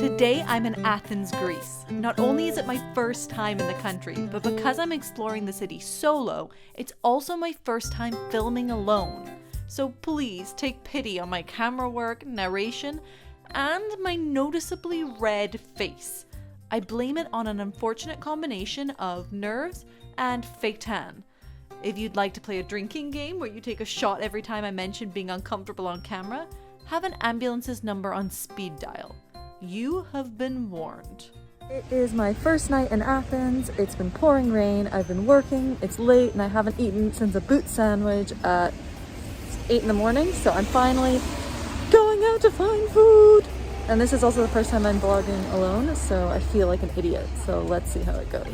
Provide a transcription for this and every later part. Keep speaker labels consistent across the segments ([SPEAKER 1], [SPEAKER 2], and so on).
[SPEAKER 1] Today I'm in Athens, Greece. Not only is it my first time in the country, but because I'm exploring the city solo, it's also my first time filming alone. So please take pity on my camera work, narration, and my noticeably red face. I blame it on an unfortunate combination of nerves and fake tan. If you'd like to play a drinking game where you take a shot every time I mention being uncomfortable on camera, have an ambulance's number on speed dial. You have been warned.
[SPEAKER 2] It is my first night in Athens. It's been pouring rain. I've been working. It's late and I haven't eaten since a boot sandwich at 8 in the morning. So I'm finally going out to find food. And this is also the first time I'm vlogging alone, so I feel like an idiot. So let's see how it goes.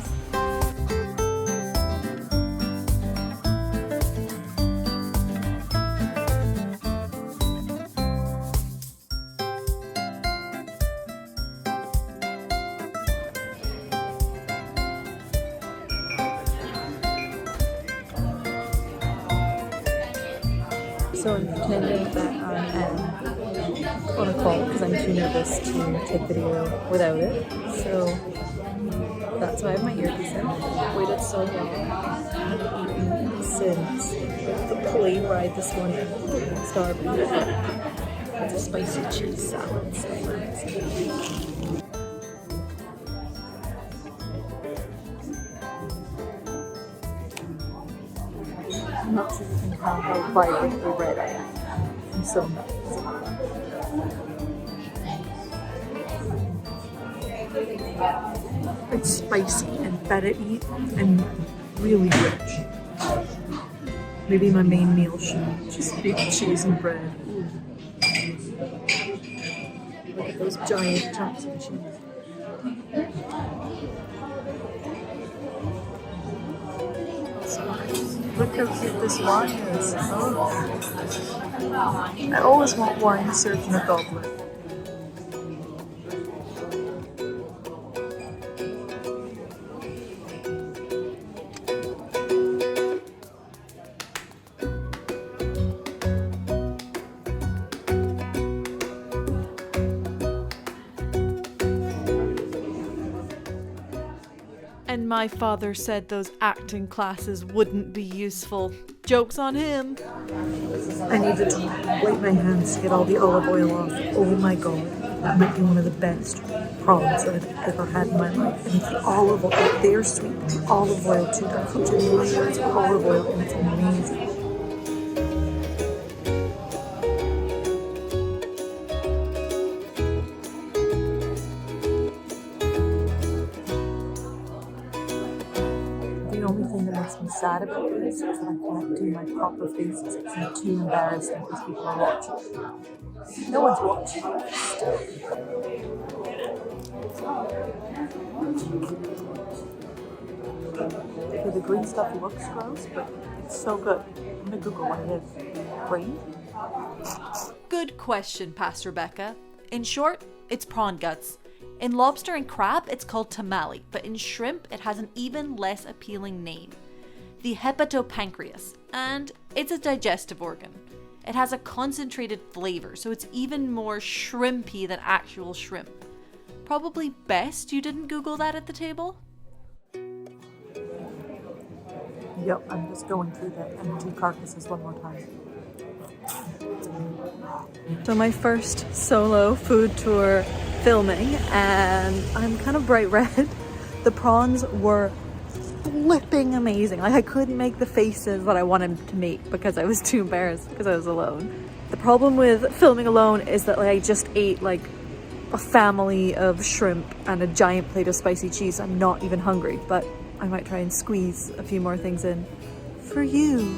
[SPEAKER 2] So I'm pretending that I am on a call because I'm too nervous to take video without it. So that's why I have my earpiece in. Waited so long. I haven't eaten since the plane ride this morning. Starving. It's a spicy cheese salad. So let's see. I'm not sure you can tell how vibrantly red I am. I'm so nuts. It's spicy and feta-y and really rich. Maybe my main meal should just be cheese and bread. Ooh. Look at those giant chunks of cheese. Look how cute this wine is. Oh. I always want wine served in a goblet.
[SPEAKER 1] And my father said those acting classes wouldn't be useful. Joke's on him.
[SPEAKER 2] I need to wipe my hands to get all the olive oil off. Oh my god, that might be one of the best prawns that I've ever had in my life. And it's the olive oil, they're sweet, the olive oil too. They're cooked in layers of olive oil and it's amazing. The only thing that makes me sad about this is that I can't do my proper faces. It's too embarrassing because people are watching. No one's watching. Okay, the green stuff looks gross, but it's so good. I'm gonna Google what it is. Green?
[SPEAKER 1] Good question, Pastor Becca. In short, it's prawn guts. In lobster and crab, it's called tamale, but in shrimp, it has an even less appealing name. The hepatopancreas, and it's a digestive organ. It has a concentrated flavor, so it's even more shrimpy than actual shrimp. Probably best you didn't Google that at the table?
[SPEAKER 2] Yep, I'm just going through the empty carcasses one more time. So my first solo food tour filming, and I'm kind of bright red. The prawns were flipping amazing. Like I couldn't make the faces that I wanted to make because I was too embarrassed because I was alone. The problem with filming alone is that I just ate like a family of shrimp and a giant plate of spicy cheese. I'm not even hungry, but I might try and squeeze a few more things in for you.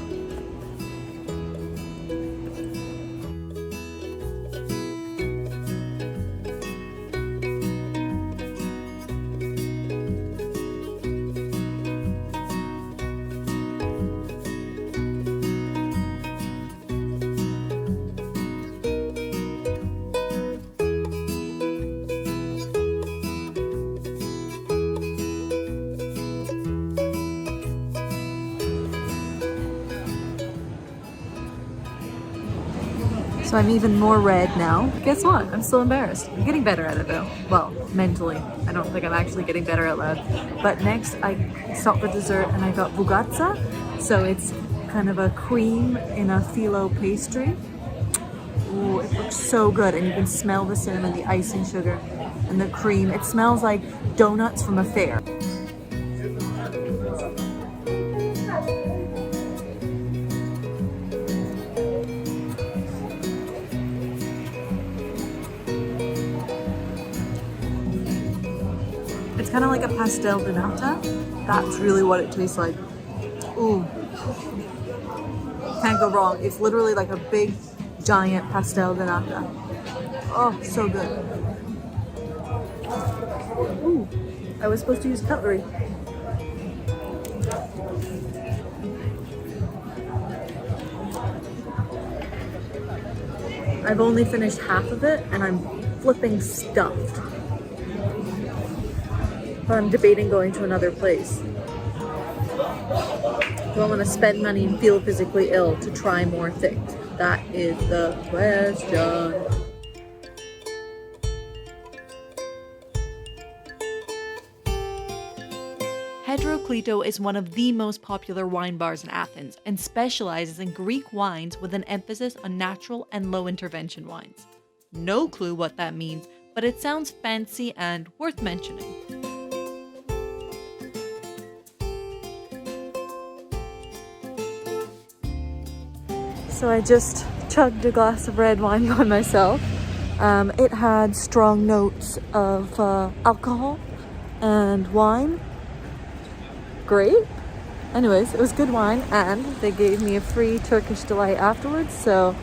[SPEAKER 2] So I'm even more red now. Guess what? I'm still embarrassed. I'm getting better at it though. Well, mentally. I don't think I'm actually getting better out loud. But next I stopped for dessert and I got Bougatsa. So it's kind of a cream in a phyllo pastry. Ooh, it looks so good. And you can smell the cinnamon, the icing sugar, and the cream. It smells like donuts from a fair. It's kind of like a pastel de nata. That's really what it tastes like. Ooh. Can't go wrong. It's literally like a big, giant pastel de nata. Oh, so good. Ooh. I was supposed to use cutlery. I've only finished half of it and I'm flipping stuffed. But I'm debating going to another place. Do I want to spend money and feel physically ill to try more things? That is the question.
[SPEAKER 1] Heteroclito is one of the most popular wine bars in Athens and specializes in Greek wines with an emphasis on natural and low intervention wines. No clue what that means, but it sounds fancy and worth mentioning.
[SPEAKER 2] So I just chugged a glass of red wine by myself. It had strong notes of alcohol and wine. Great. Anyways, it was good wine and they gave me a free Turkish delight afterwards. So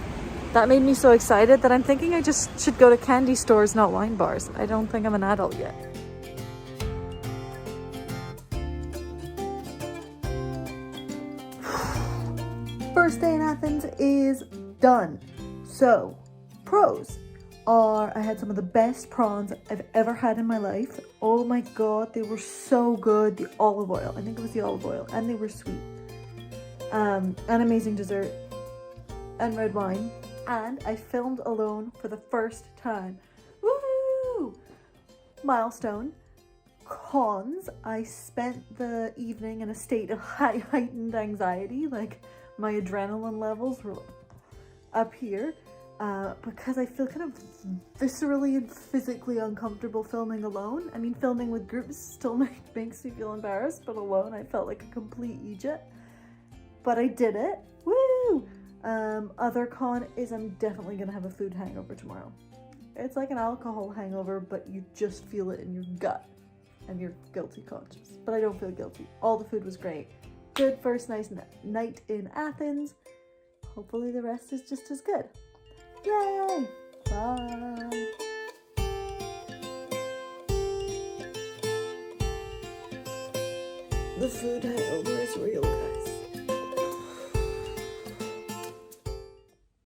[SPEAKER 2] that made me so excited that I'm thinking I just should go to candy stores, not wine bars. I don't think I'm an adult yet. First day in Athens is done. So, pros are I had some of the best prawns I've ever had in my life. Oh my god, they were so good. The olive oil, I think it was the olive oil, and they were sweet. An amazing dessert and red wine. And I filmed alone for the first time. Woo! Milestone. Cons, I spent the evening in a state of heightened anxiety, like my adrenaline levels were up here because I feel kind of viscerally and physically uncomfortable filming alone. I mean, filming with groups still makes me feel embarrassed, but alone I felt like a complete idiot. But I did it. Woo! Other con is I'm definitely gonna have a food hangover tomorrow. It's like an alcohol hangover, but you just feel it in your gut and you're guilty conscious. But I don't feel guilty. All the food was great. Good first nice night in Athens. Hopefully the rest is just as good. Yay! Bye! The food hangover is real, guys.